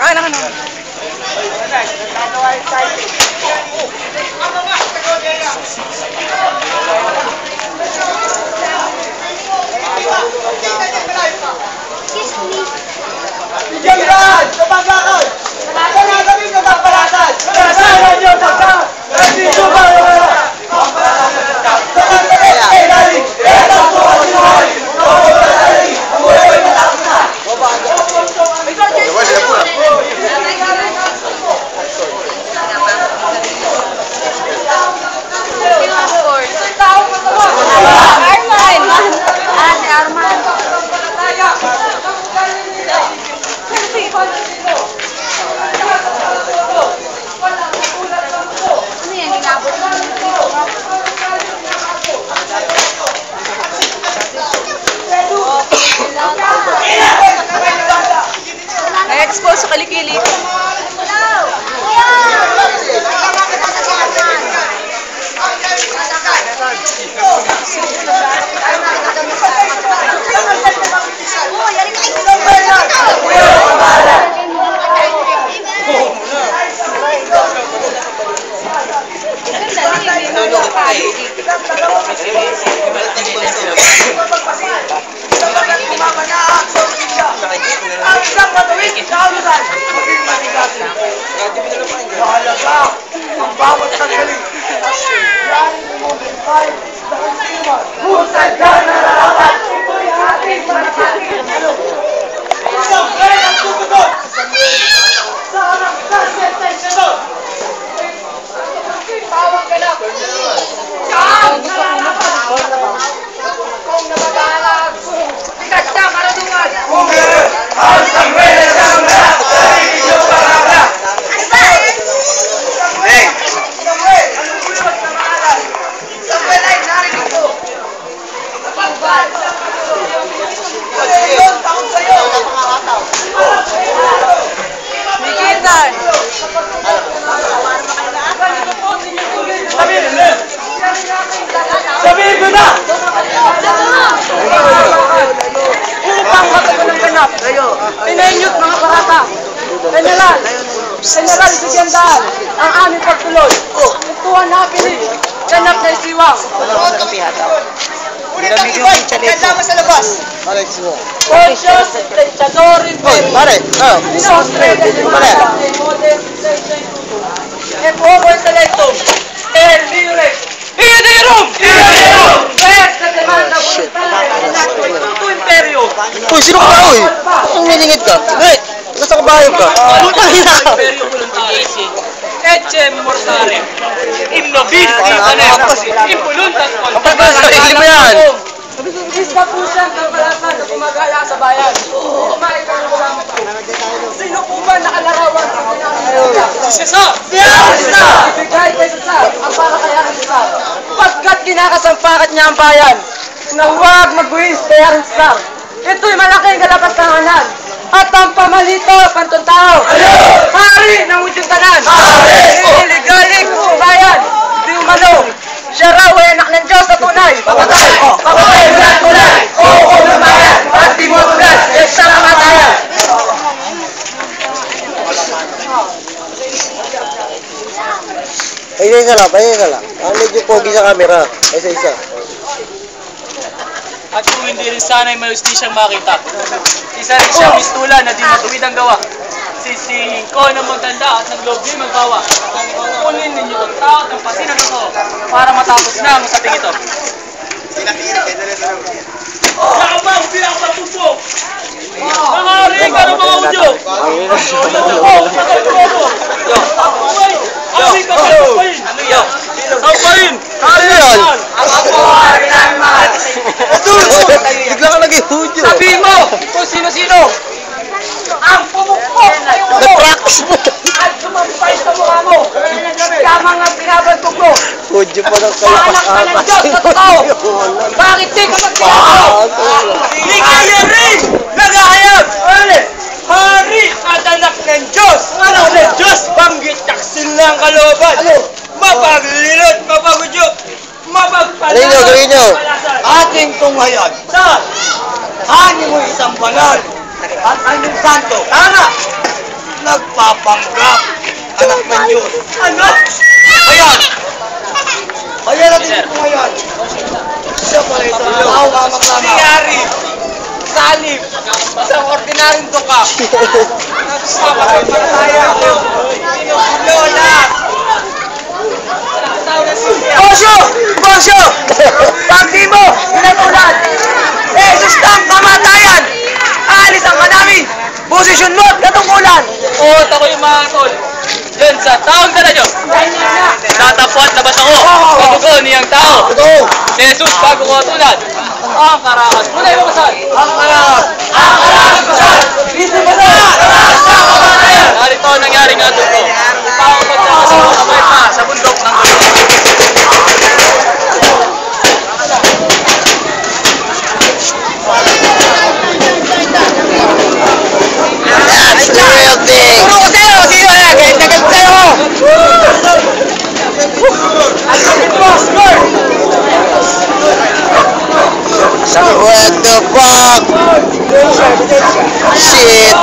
Ah, naman. Yan! Kapag-akal! Sa mga gabi ng kapalatan! Kasama niyo pagka! Nandito ba wala? Sa pagkakas ay lalim! Ito po ang sinuhay! Ang buhay ay matapos na! Diba siya po na? Na-expose sa kalikili. Mahalaga ang bawat sandali. Yan mo tayo sa kasiman. Husay ka na narapat. Ito'y ating manakating. Isang kaya ang tutugot. Sa harap sa sensasyon. Tawag ka na. Saan narapat? Kung namagalag. Bigat na karunungan. Kung ang sangwela sa mga ay inyong pangalan. Sabihin ko na! Upang matagulang pinayinyot mga parata. General Sigendaan, ang aming pagtuloy. Tuwan na pinig, ganap na isiwang. Unit ang ibay, kailangan sa labas. Conscious, Techadorin, Pare, Inostre, e poco intellectum, el libre. Iudirum! Pes na demanda voluntaria del tuto imperio. Uy, sino ka ba, uy? Ang nilingid ka? Hindi, basta kabayog ka. Ano ka hina ka? Imperio voluntaris. Ecce mortare. Imnobil itanem. Impuluntas Kapag ba, sarili mo yan? Isa po siyang kapalasan na gumagala sa bayan. Kumain ka ng ulamang ko. Sino po ba nakalarawan sa pinakita? Sisa! Sisa! Ibigay kay Sisa ang para kaya ng Sisa. Pagkat kinakasampakat niya ang bayan, na huwag magbuwis kaya ng Sisa. Ito'y malaking kalapastanganan. At ang pamalito, pantong tao. Hari ng udyong tanan. Iligalig bayan. Di umalo. Siya raw ay anak ng Diyos sa tunay. Papatay! Papatay mo lang tunay! Oo ng bayan! At di mo tulas! Isang kamatayan! Pahingay ka lang. Medyo pogi sa camera. Isa-isa. At kung hindi rin sana'y may ustisyang makita, isa rin siyang mistula na di matuwid ang gawa. Sisihin ko ng magtanda at nagloob din magbawa. Kunin ninyo ang tao at ang pati ng totoo para matapos na ang usaping ito. Nakabang pinakapatupo! Nangaring ka ng mga udyo! Aling ka ba? Sampayin! Ano yan? Ako hari ng mahal! Bigla ka naging hudyo. Sabihin mo kung sino-sino ang pumukpok sa iyong ulo Na-practice mo. at sumampay sa mukha mo. Kaya mga pinabantog mo. Hudyo pa ng Paanak ka ng Diyos sa totoo. Bakit di ka magpinakaw? Hindi kaya rin nagahayag. Hari at anak ng Diyos. Anak ng Diyos. Banggit taksin lang kalooban. Mapaglilot, mapagudyo, mapagpalala. Gawin nyo. Ating tunghayan. Hani mo isang banal at anyong santo. Tama! nagpapanggap. Anak ng Diyos. Ano? Ayan! Ayan natin ito ngayon. Siya pala ito. Tao kamang-kama. Nangyari. Salib. Isang ordinaryong duka. Nagpapatay pa tayo. Sinugulo lahat. Bosyo! Bosyo! Pag di mo, pinatulan! Eh, gusto ang kamatayan! Aalisan ka namin! Posisyon mo at katungkulan! Oo, ako yung mga tol. Yan sa taong dala nyo. Tatapwat na ba't ako? Bago niyang tao. Ito! Si Jesus bago ko tulad. Ang karakas. Muna yung kasal. Ang karakas! Ang karakas kasal! Kristi kasal! Narito ang nangyari nga doon. Tao pagkakasal kamay pa sa bundok ng gulo. That's the real thing! Puro ko sa'yo! Sino na? Kahit nagal sa'yo! What the fuck? Shit!